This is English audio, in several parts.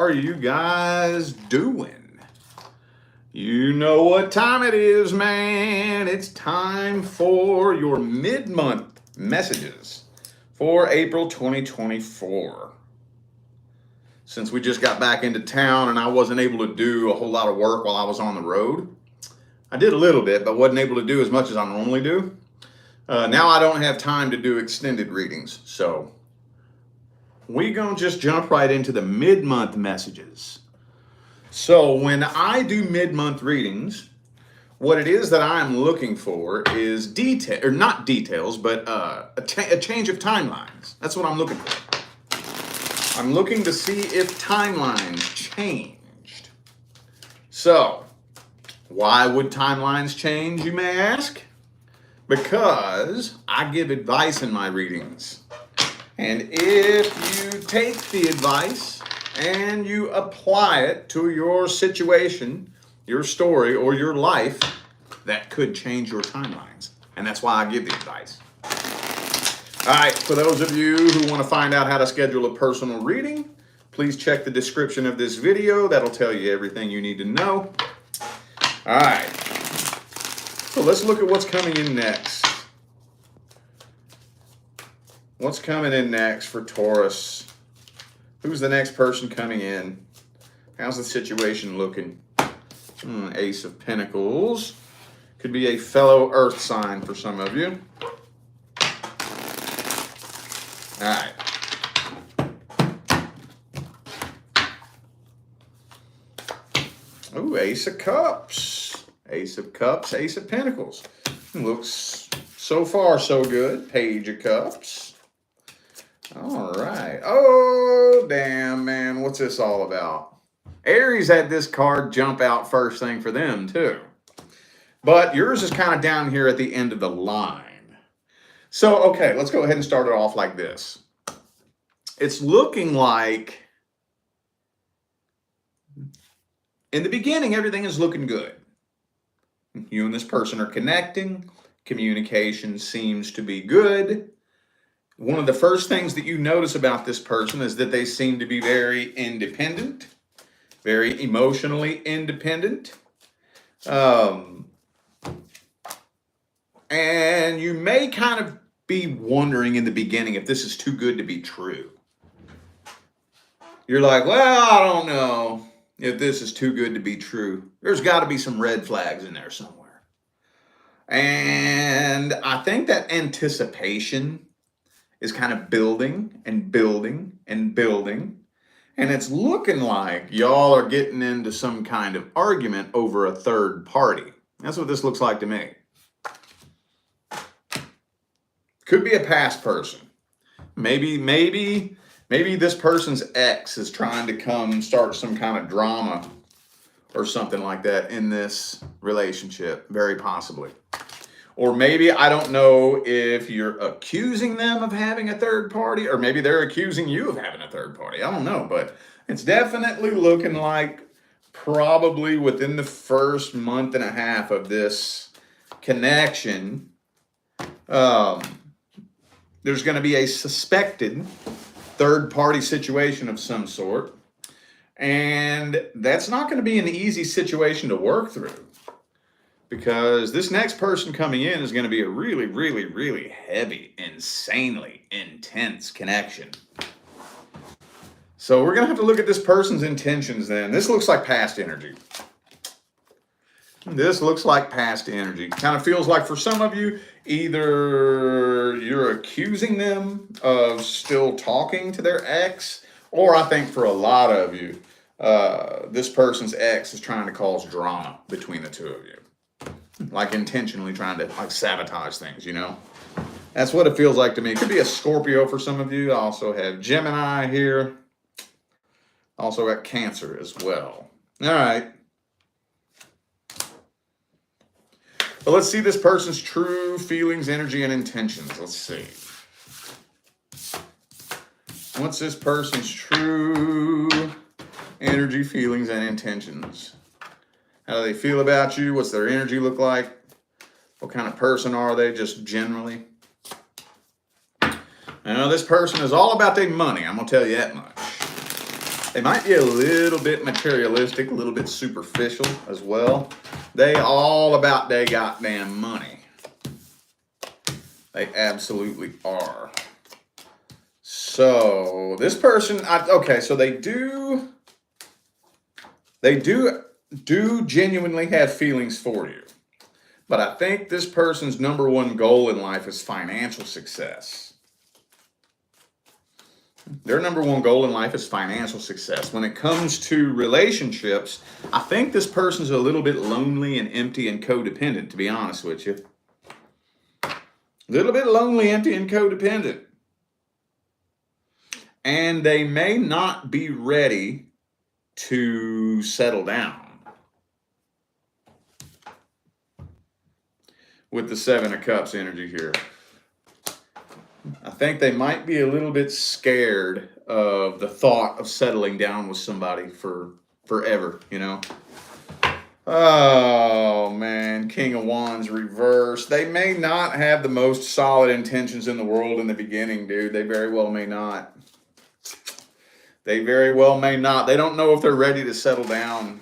are you guys doing? You know what time it is, man. It's time for your mid-month messages for April 2024. Since we just got back into town and I wasn't able to do a whole lot of work while I was on the road, I did a little bit, but wasn't able to do as much as I normally do. Now I don't have time to do extended readings, so we're going to just jump right into the mid-month messages. So when I do mid-month readings, what it is that I'm looking for is detail, or not details, but a change of timelines. That's what I'm looking for. I'm looking to see if timelines changed. So, why would timelines change, you may ask? Because I give advice in my readings. And if you take the advice and you apply it to your situation, your story, or your life, that could change your timelines. And that's why I give the advice. All right, for those of you who want to find out how to schedule a personal reading, please check the description of this video. That'll tell you everything you need to know. All right, so let's look at what's coming in next. What's coming in next for Taurus? Who's the next person coming in? How's the situation looking? Ace of Pentacles. Could be a fellow earth sign for some of you. All right. Ooh, Ace of Cups. Ace of Cups, Ace of Pentacles. Looks so far so good. Page of Cups. All right. Oh, damn, man. What's this all about? Aries had this card jump out first thing for them, too. But yours is kind of down here at the end of the line. So, okay, let's go ahead and start it off like this. It's looking like, in the beginning, everything is looking good. You and this person are connecting. Communication seems to be good. One of the first things that you notice about this person is that they seem to be very independent, very emotionally independent. And you may kind of be wondering in the beginning if this is too good to be true. You're like, well, I don't know if this is too good to be true. There's got to be some red flags in there somewhere. And I think that anticipation is kind of building and building and building. And it's looking like y'all are getting into some kind of argument over a third party. That's what this looks like to me. Could be a past person. Maybe this person's ex is trying to come start some kind of drama or something like that in this relationship, very possibly. Or maybe, I don't know if you're accusing them of having a third party, or maybe they're accusing you of having a third party. I don't know, but it's definitely looking like probably within the first month and a half of this connection, there's going to be a suspected third-party situation of some sort. And that's not going to be an easy situation to work through. Because this next person coming in is going to be a really, really, really heavy, insanely intense connection. So we're going to have to look at this person's intentions then. This looks like past energy. This looks like past energy. Kind of feels like for some of you, either you're accusing them of still talking to their ex, or I think for a lot of you, this person's ex is trying to cause drama between the two of you. Like intentionally trying to like sabotage things, you know? That's what it feels like to me. It could be a Scorpio for some of you. I also have Gemini here. Also got Cancer as well. All right. But let's see this person's true feelings, energy, and intentions. Let's see. What's this person's true energy, feelings, and intentions? How do they feel about you? What's their energy look like? What kind of person are they, just generally? Now, this person is all about their money. I'm going to tell you that much. They might be a little bit materialistic, a little bit superficial as well. They all about they goddamn money. They absolutely are. So this person, okay, so they do genuinely have feelings for you. But I think this person's number one goal in life is financial success. Their number one goal in life is financial success. When it comes to relationships, I think this person's a little bit lonely and empty and codependent, to be honest with you. A little bit lonely, empty, and codependent. And they may not be ready to settle down. With the Seven of Cups energy here. I think they might be a little bit scared of the thought of settling down with somebody for forever, you know. Oh, man. King of Wands reverse. They may not have the most solid intentions in the world in the beginning, dude. They very well may not. They very well may not. They don't know if they're ready to settle down.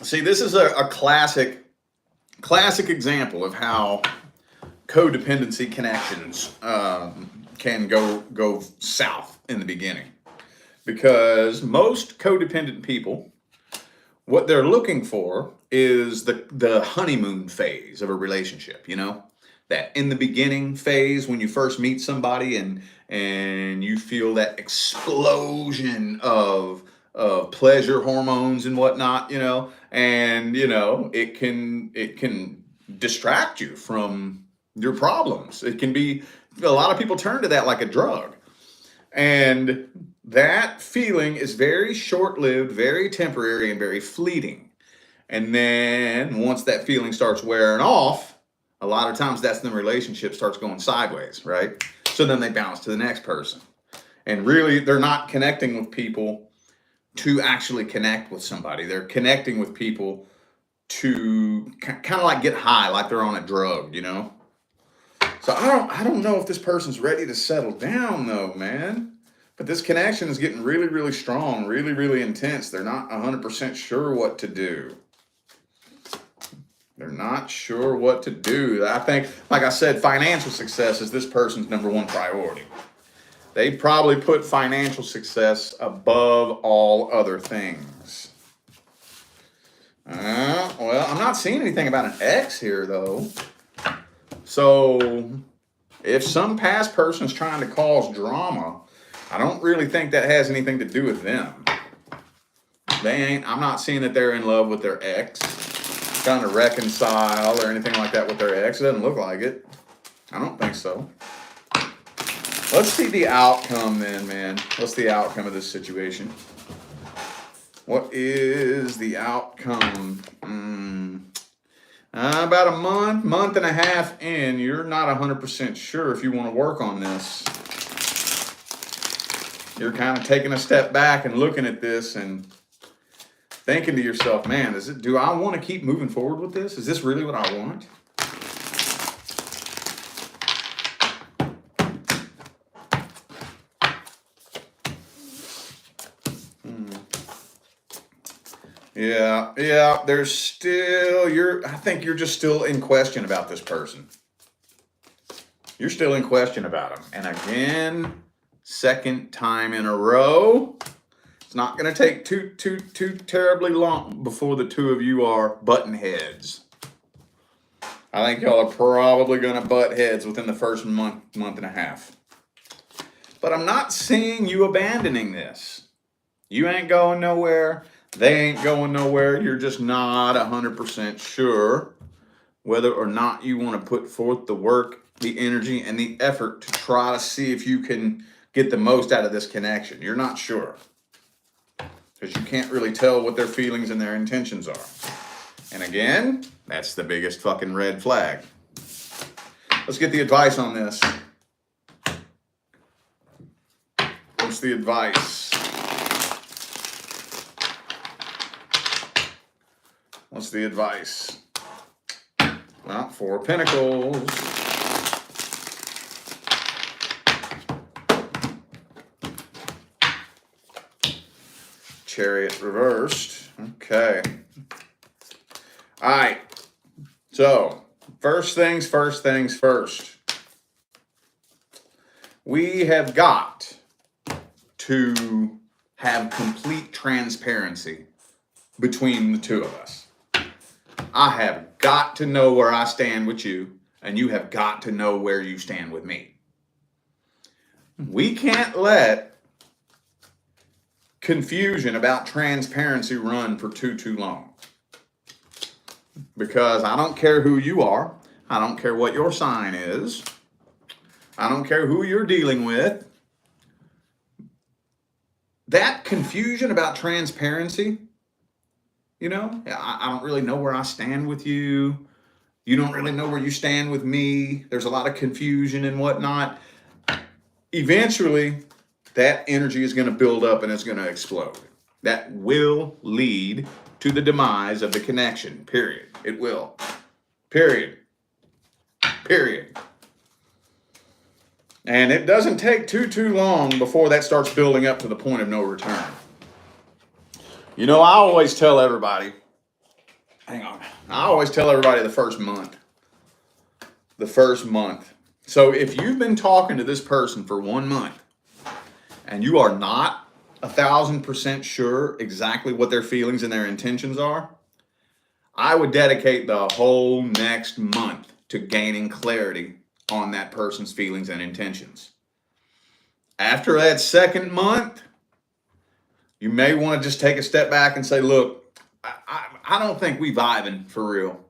See, this is a classic example of how codependency connections can go south in the beginning. Because most codependent people, what they're looking for is the honeymoon phase of a relationship, you know? That in the beginning phase when you first meet somebody and you feel that explosion of pleasure hormones and whatnot, you know, and you know it can distract you from your problems. It can be, a lot of people turn to that like a drug, and that feeling is very short-lived, very temporary, and very fleeting. And then once that feeling starts wearing off, a lot of times that's when the relationship starts going sideways, right? So then they bounce to the next person, and really they're not connecting with people to actually connect with somebody. They're connecting with people to kind of like get high, like they're on a drug, you know? So I don't know if this person's ready to settle down though, man. But this connection is getting really, really strong, really, really intense. They're not 100% sure what to do. They're not sure what to do. I think, like I said, financial success is this person's number one priority. They probably put financial success above all other things. Well, I'm not seeing anything about an ex here, though. So, if some past person's trying to cause drama, I don't really think that has anything to do with them. I'm not seeing that they're in love with their ex, trying to reconcile or anything like that with their ex. It doesn't look like it. I don't think so. Let's see the outcome then, man. What's the outcome of this situation? What is the outcome? About a month and a half in, you're not 100% sure if you want to work on this. You're kind of taking a step back and looking at this and thinking to yourself, man, do I want to keep moving forward with this? Is this really what I want? Yeah, there's still, I think you're just still in question about this person. You're still in question about him. And again, second time in a row, it's not going to take too terribly long before the two of you are butting heads. I think y'all are probably going to butt heads within the first month and a half. But I'm not seeing you abandoning this. You ain't going nowhere. They ain't going nowhere. You're just not 100% sure whether or not you want to put forth the work, the energy, and the effort to try to see if you can get the most out of this connection. You're not sure. Because you can't really tell what their feelings and their intentions are. And again, that's the biggest fucking red flag. Let's get the advice on this. What's the advice? What's the advice? Well, Four of Pentacles. Chariot reversed. Okay. All right. So, first things first. We have got to have complete transparency between the two of us. I have got to know where I stand with you, and you have got to know where you stand with me. We can't let confusion about transparency run for too long. Because I don't care who you are. I don't care what your sign is. I don't care who you're dealing with. That confusion about transparency, I don't really know where I stand with you. You don't really know where you stand with me. There's a lot of confusion and whatnot. Eventually, that energy is going to build up and it's going to explode. That will lead to the demise of the connection, period. It will. Period. And it doesn't take too long before that starts building up to the point of no return. I always tell everybody, the first month. So if you've been talking to this person for 1 month and you are not 1,000% sure exactly what their feelings and their intentions are, I would dedicate the whole next month to gaining clarity on that person's feelings and intentions. After that second month, you may want to just take a step back and say, look, I don't think we vibing for real.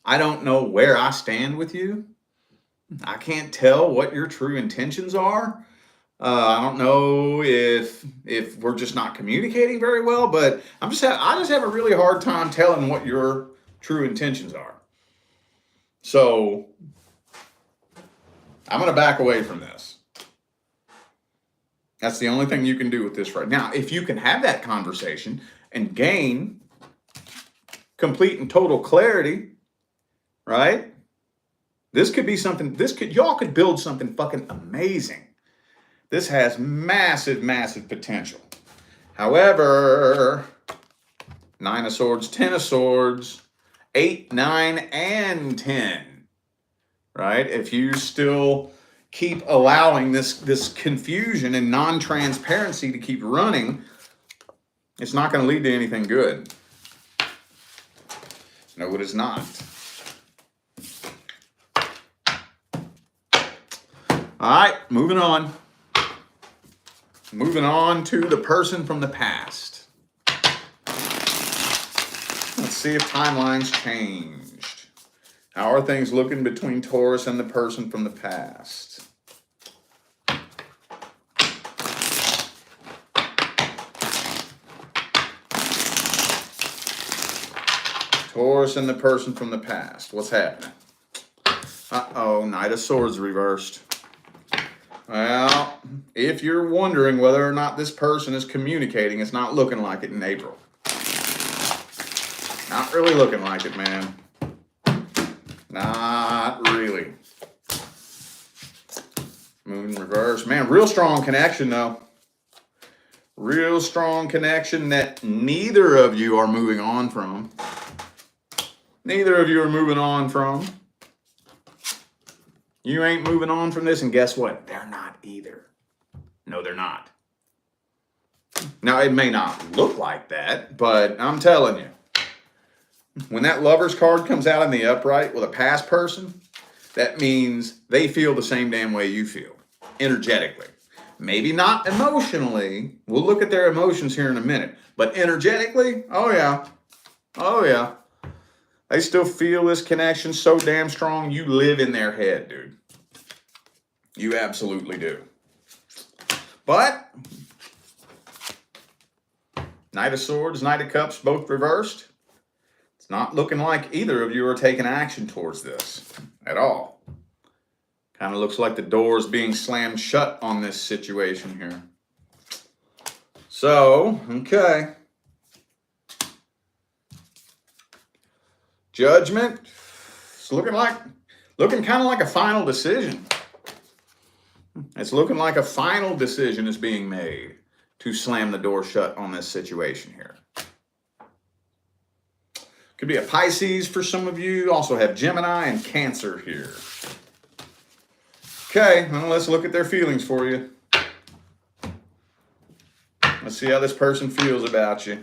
I don't know where I stand with you. I can't tell what your true intentions are. I don't know if we're just not communicating very well, but I just have a really hard time telling what your true intentions are. So I'm going to back away from this. That's the only thing you can do with this right now. If you can have that conversation and gain complete and total clarity, right? This could be something, y'all could build something fucking amazing. This has massive potential. However, 9 of Swords, 10 of Swords, 8, 9, and 10, right? If you still keep allowing this confusion and non-transparency to keep running, it's not going to lead to anything good. No, it is not. All right, moving on. Moving on to the person from the past. Let's see if timelines changed. How are things looking between Taurus and the person from the past? Taurus and the person from the past. What's happening? Uh-oh, Knight of Swords reversed. Well, if you're wondering whether or not this person is communicating, it's not looking like it in April. Not really looking like it, man. Not really. Moon reverse. Man, real strong connection, though. Real strong connection that neither of you are moving on from. Neither of you are moving on from. You ain't moving on from this, and guess what? They're not either. No, they're not. Now, it may not look like that, but I'm telling you, when that Lover's card comes out in the upright with a past person, that means they feel the same damn way you feel, energetically. Maybe not emotionally. We'll look at their emotions here in a minute. But energetically, oh yeah. Oh yeah. They still feel this connection so damn strong, you live in their head, dude. You absolutely do. But Knight of Swords, Knight of Cups, both reversed. It's not looking like either of you are taking action towards this at all. Kind of looks like the door is being slammed shut on this situation here. So, okay. Judgment. It's looking kind of like a final decision. It's looking like a final decision is being made. to slam the door shut on this situation here. Could be a Pisces for some of you. Also have Gemini and Cancer here. Okay, well, let's look at their feelings for you. Let's see how this person feels about you.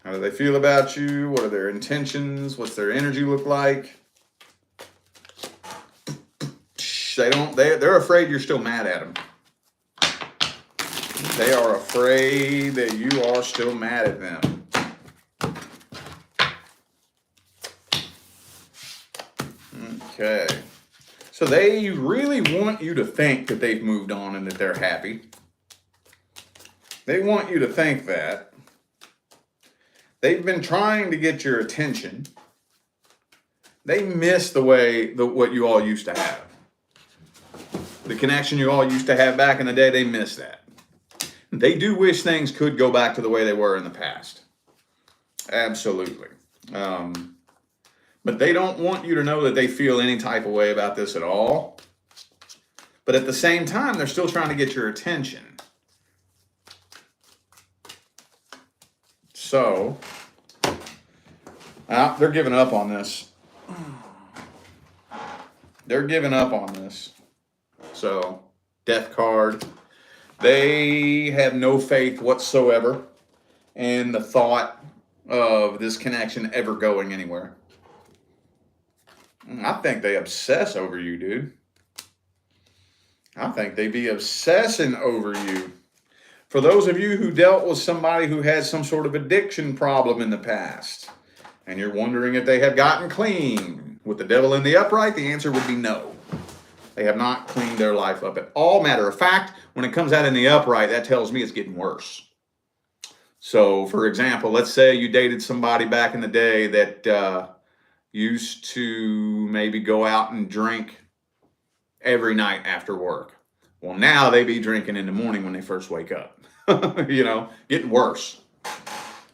How do they feel about you? What are their intentions? What's their energy look like? They're afraid you're still mad at them. They are afraid that you are still mad at them. Okay. So they really want you to think that they've moved on and that they're happy. They want you to think that. They've been trying to get your attention. They miss what you all used to have. The connection you all used to have back in the day, they miss that. They do wish things could go back to the way they were in the past. Absolutely. But they don't want you to know that they feel any type of way about this at all. But at the same time, they're still trying to get your attention. So, they're giving up on this. They're giving up on this. So, Death card. They have no faith whatsoever in the thought of this connection ever going anywhere. I think they obsess over you, dude. I think they be obsessing over you. For those of you who dealt with somebody who had some sort of addiction problem in the past, and you're wondering if they have gotten clean with the devil in the upright, the answer would be no. They have not cleaned their life up at all. Matter of fact, when it comes out in the upright, that tells me it's getting worse. So, for example, let's say you dated somebody back in the day that used to maybe go out and drink every night after work. Well, now they be drinking in the morning when they first wake up. Getting worse.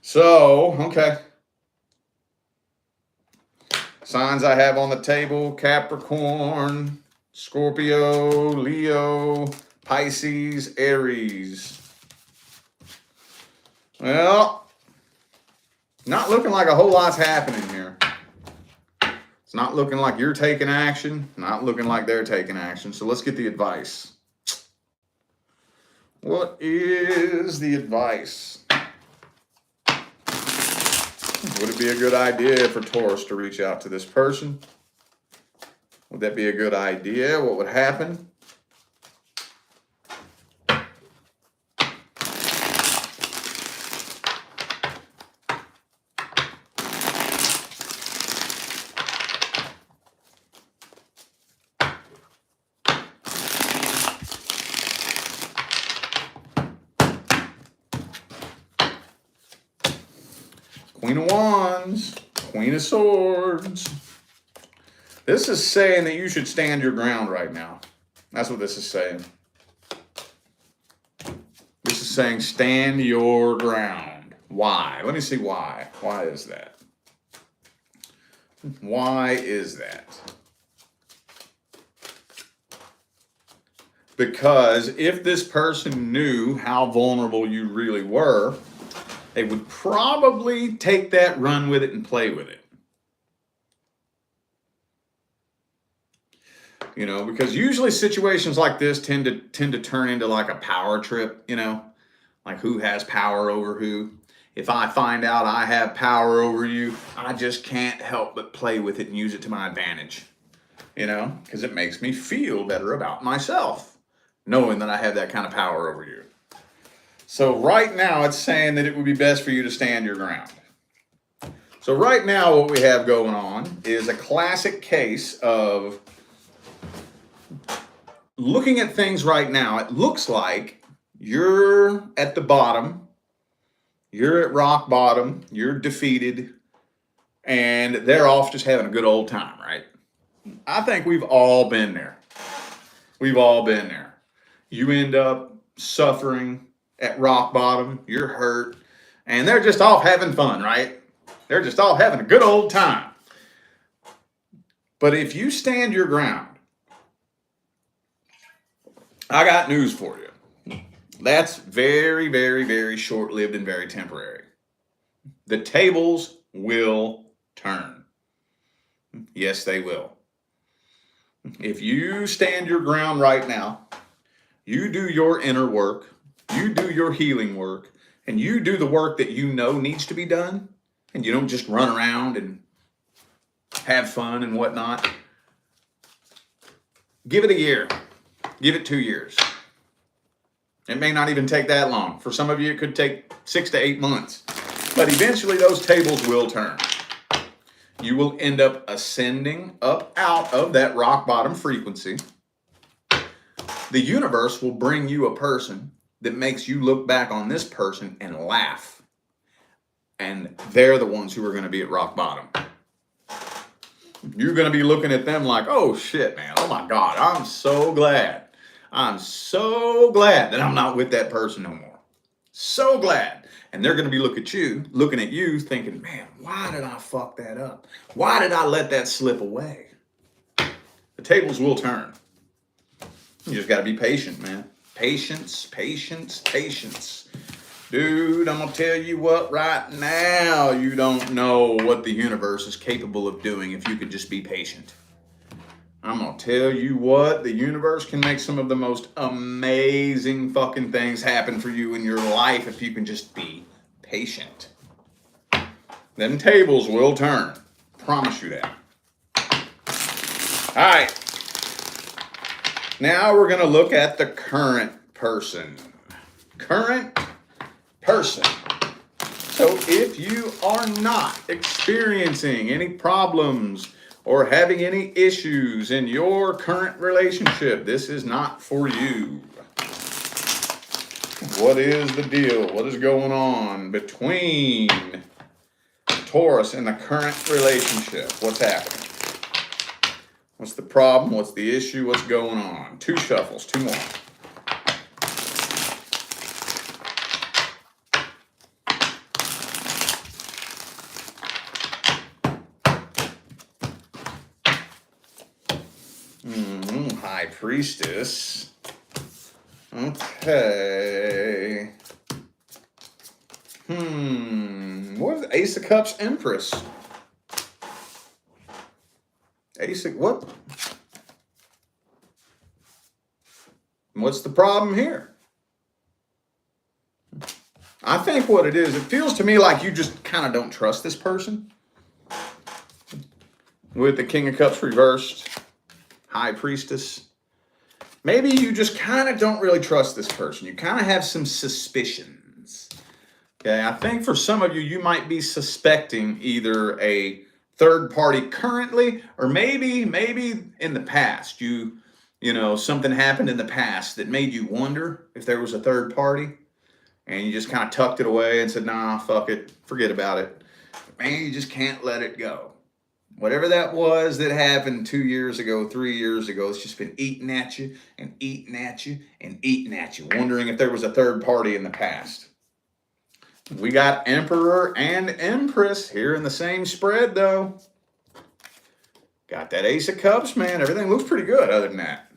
So, okay. Signs I have on the table: Capricorn, Scorpio, Leo, Pisces, Aries. Well, not looking like a whole lot's happening here. It's not looking like you're taking action, not looking like they're taking action. So let's get the advice. What is the advice? Would it be a good idea for Taurus to reach out to this person? Would that be a good idea? What would happen? Queen of Wands, Queen of Swords. This is saying that you should stand your ground right now. That's what this is saying. This is saying stand your ground. Why? Let me see why. Why is that? Why is that? Because if this person knew how vulnerable you really were, they would probably take that, run with it, and play with it. Because usually situations like this tend to turn into like a power trip, like who has power over who. If I find out I have power over you, I just can't help but play with it and use it to my advantage, because it makes me feel better about myself, knowing that I have that kind of power over you. So right now it's saying that it would be best for you to stand your ground. So right now what we have going on is a classic case of looking at things right now. It looks like you're at the bottom, you're at rock bottom, you're defeated, and they're off just having a good old time, right? I think we've all been there. We've all been there. You end up suffering at rock bottom, you're hurt, and they're just off having fun, right? They're just off having a good old time. But if you stand your ground I got news for you. That's very, very, very short-lived and very temporary. The tables will turn. Yes, they will. If you stand your ground right now, you do your inner work, you do your healing work, and you do the work that you know needs to be done, and you don't just run around and have fun and whatnot, give it a year. Give it 2 years. It may not even take that long. For some of you, it could take 6 to 8 months. But eventually, those tables will turn. You will end up ascending up out of that rock bottom frequency. The universe will bring you a person that makes you look back on this person and laugh. And they're the ones who are going to be at rock bottom. You're going to be looking at them like, oh shit, man. Oh my God. I'm so glad. I'm so glad that I'm not with that person no more. So glad. And they're going to be looking at you thinking, man, why did I fuck that up? Why did I let that slip away? The tables will turn. You just got to be patient, man. Patience, patience, patience. Dude, I'm going to tell you what, right now, you don't know what the universe is capable of doing if you could just be patient. I'm going to tell you what, the universe can make some of the most amazing fucking things happen for you in your life if you can just be patient. Them tables will turn. Promise you that. All right. Now we're going to look at the current person. Current person. So if you are not experiencing any problems or having any issues in your current relationship, this is not for you. What is the deal? What is going on between Taurus and the current relationship? What's happening? What's the problem? What's the issue? What's going on? 2 shuffles, 2 more. High Priestess. Okay. What is Ace of Cups, Empress? Ace of what? What's the problem here? I think what it is, it feels to me like you just kind of don't trust this person. With the King of Cups reversed, High Priestess. Maybe you just kind of don't really trust this person. You kind of have some suspicions. Okay, I think for some of you, you might be suspecting either a third party currently, or maybe in the past, you know, something happened in the past that made you wonder if there was a third party, and you just kind of tucked it away and said, nah, fuck it, forget about it. Man, you just can't let it go. Whatever that was that happened 2 years ago, 3 years ago, it's just been eating at you and eating at you and eating at you, wondering if there was a third party in the past. We got Emperor and Empress here in the same spread, though. Got that Ace of Cups, man. Everything looks pretty good other than that.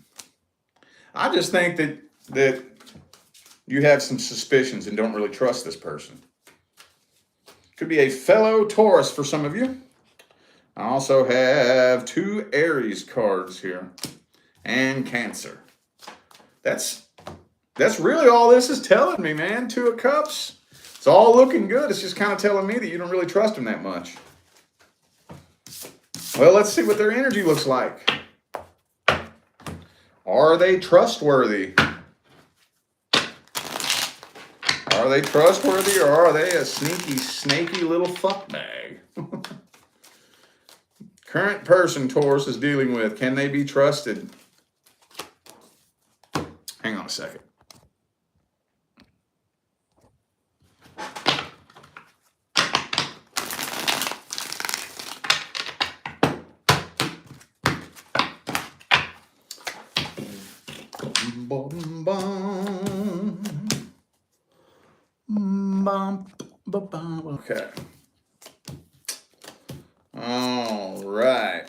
I just think that you have some suspicions and don't really trust this person. Could be a fellow Taurus for some of you. I also have 2 Aries cards here and Cancer. That's really all this is telling me, man. 2 of Cups. It's all looking good. It's just kind of telling me that you don't really trust them that much. Well, let's see what their energy looks like. Are they trustworthy? Are they trustworthy, or are they a sneaky, snaky little fuckbag? Current person Taurus is dealing with, can they be trusted? Hang on a second. Okay. All right.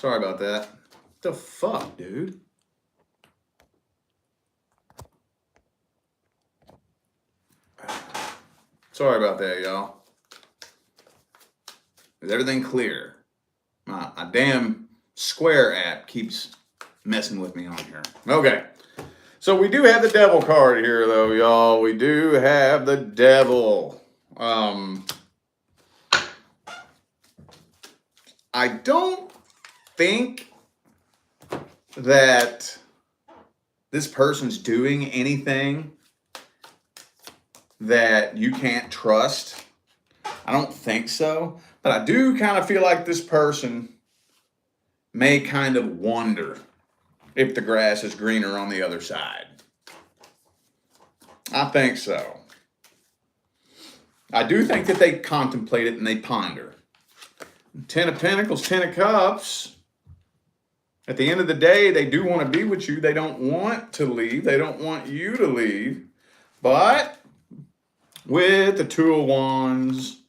Sorry about that. What the fuck, dude? Sorry about that, y'all. Is everything clear? My damn Square app keeps messing with me on here. Okay. So we do have the devil card here, though, y'all. We do have the devil. I don't think that this person's doing anything that you can't trust. I don't think so. But I do kind of feel like this person may kind of wonder if the grass is greener on the other side. I think so. I do think that they contemplate it and they ponder. 10 of Pentacles, 10 of Cups. At the end of the day, they do want to be with you. They don't want to leave. They don't want you to leave. But with the Two of Wands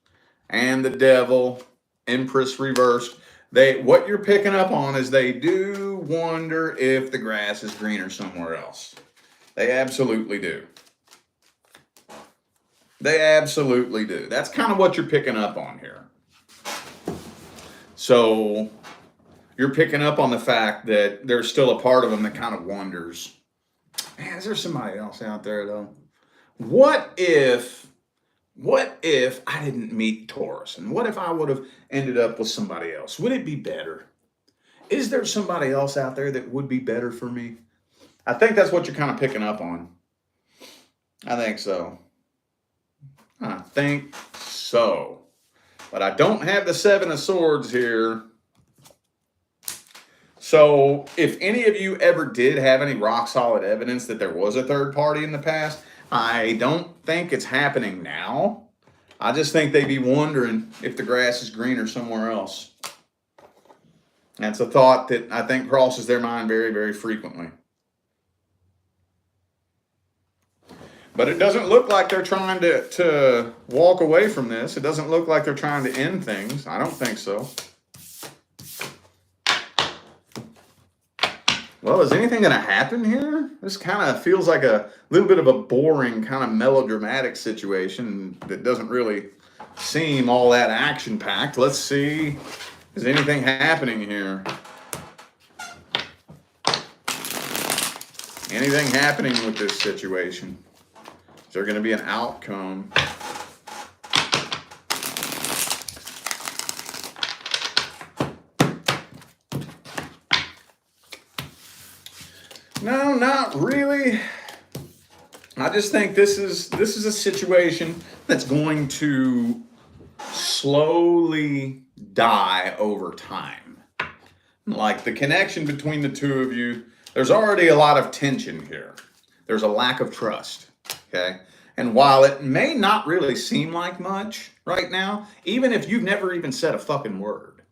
and the Devil, Empress reversed, what you're picking up on is they do wonder if the grass is greener somewhere else. They absolutely do. They absolutely do. That's kind of what you're picking up on here. So you're picking up on the fact that there's still a part of them that kind of wonders, man, is there somebody else out there though? What if I didn't meet Taurus? And what if I would have ended up with somebody else? Would it be better? Is there somebody else out there that would be better for me? I think that's what you're kind of picking up on. I think so. I think so. But I don't have the Seven of Swords here. So if any of you ever did have any rock solid evidence that there was a third party in the past, I don't think it's happening now. I just think they'd be wondering if the grass is greener somewhere else. That's a thought that I think crosses their mind very, very frequently. But it doesn't look like they're trying to walk away from this. It doesn't look like they're trying to end things. I don't think so. Well, is anything going to happen here? This kind of feels like a little bit of a boring, kind of melodramatic situation that doesn't really seem all that action-packed. Let's see. Is anything happening here? Anything happening with this situation? Is there going to be an outcome? No, not really. I just think this is a situation that's going to slowly die over time. Like the connection between the two of you, there's already a lot of tension here. There's a lack of trust, okay? And while it may not really seem like much right now, even if you've never even said a fucking word,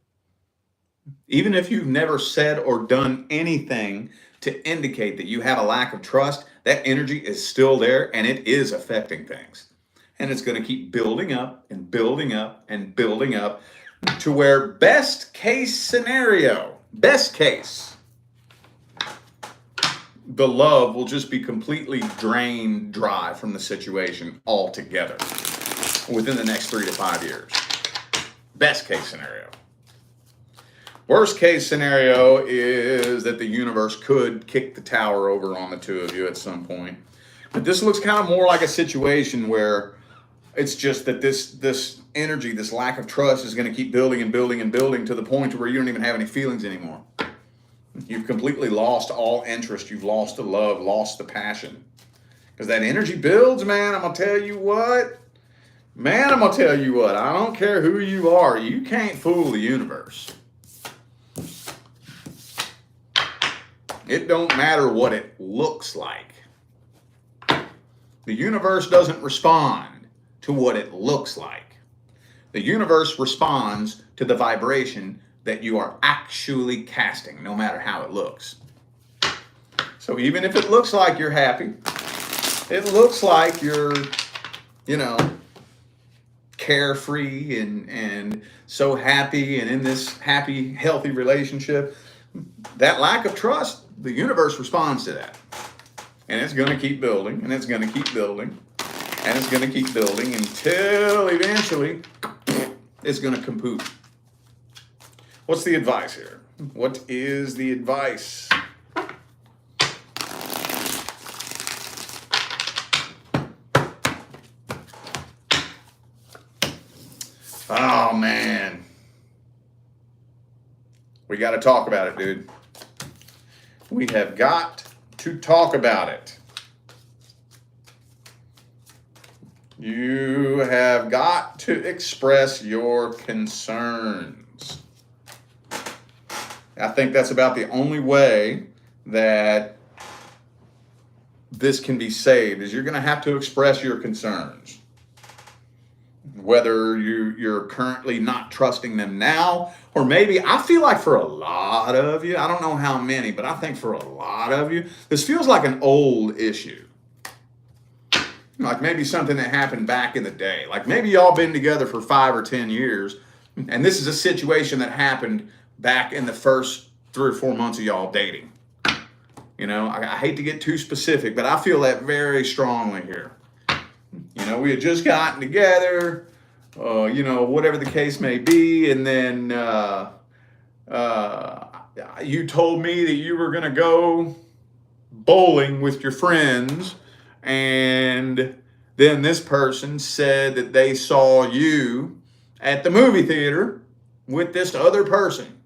even if you've never said or done anything to indicate that you have a lack of trust, that energy is still there and it is affecting things. And it's going to keep building up and building up and building up to where best case scenario, best case, the love will just be completely drained dry from the situation altogether within the next 3 to 5 years. Best case scenario. Worst case scenario is that the universe could kick the tower over on the two of you at some point. But this looks kind of more like a situation where it's just that this energy, this lack of trust is going to keep building and building and building to the point where you don't even have any feelings anymore. You've completely lost all interest. You've lost the love, lost the passion. Because that energy builds, man, I'm going to tell you what. Man, I'm going to tell you what. I don't care who you are. You can't fool the universe. It don't matter what it looks like. The universe doesn't respond to what it looks like. The universe responds to the vibration that you are actually casting, no matter how it looks. So even if it looks like you're happy, it looks like you're, carefree and so happy and in this happy, healthy relationship, that lack of trust, the universe responds to that. And it's going to keep building, and it's going to keep building, and it's going to keep building until eventually it's going to kaput. What's the advice here? What is the advice? Oh, man. We got to talk about it, dude. We have got to talk about it. You have got to express your concerns. I think that's about the only way that this can be saved, is you're going to have to express your concerns. Whether you're currently not trusting them now, or maybe, I feel like for a lot of you, I don't know how many, but I think for a lot of you, this feels like an old issue. Like maybe something that happened back in the day. Like maybe y'all been together for 5 or 10 years, and this is a situation that happened back in the first 3 or 4 months of y'all dating. You know, I hate to get too specific, but I feel that very strongly here. You know, we had just gotten together, you know, whatever the case may be, and then you told me that you were going to go bowling with your friends, and then this person said that they saw you at the movie theater with this other person.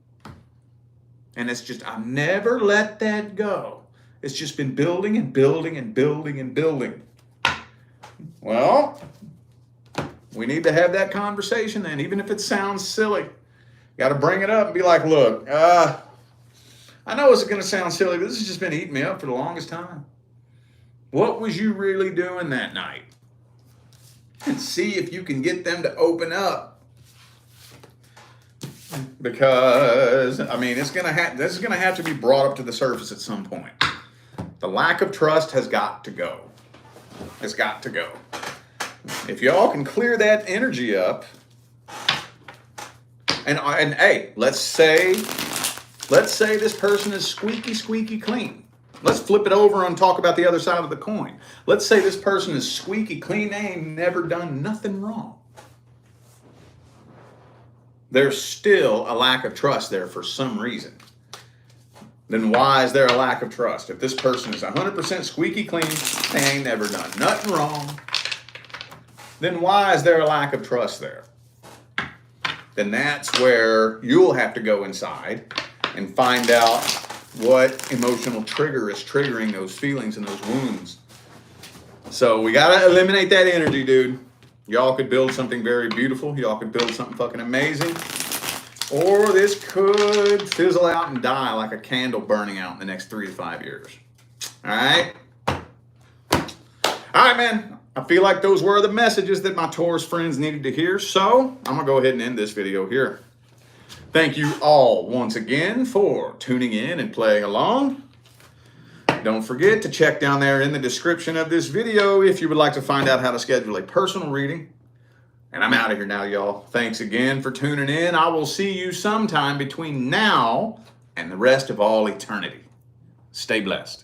And it's just, I've never let that go. It's just been building and building and building and building. Well, we need to have that conversation then, even if it sounds silly. Got to bring it up and be like, look, I know it's going to sound silly, but this has just been eating me up for the longest time. What was you really doing that night? And see if you can get them to open up. Because, I mean, this is going to have to be brought up to the surface at some point. The lack of trust has got to go. It's got to go. If y'all can clear that energy up, and hey, let's say this person is squeaky clean. Let's flip it over and talk about the other side of the coin. Let's say this person is squeaky clean. They ain't never done nothing wrong. There's still a lack of trust there for some reason. Then why is there a lack of trust? If this person is 100% squeaky clean, they ain't never done nothing wrong, then why is there a lack of trust there? Then that's where you'll have to go inside and find out what emotional trigger is triggering those feelings and those wounds. So we got to eliminate that energy, dude. Y'all could build something very beautiful. Y'all could build something fucking amazing. Or this could fizzle out and die like a candle burning out in the next 3 to 5 years. All right? All right, man. I feel like those were the messages that my Taurus friends needed to hear. So I'm going to go ahead and end this video here. Thank you all once again for tuning in and playing along. Don't forget to check down there in the description of this video if you would like to find out how to schedule a personal reading. And I'm out of here now, y'all. Thanks again for tuning in. I will see you sometime between now and the rest of all eternity. Stay blessed.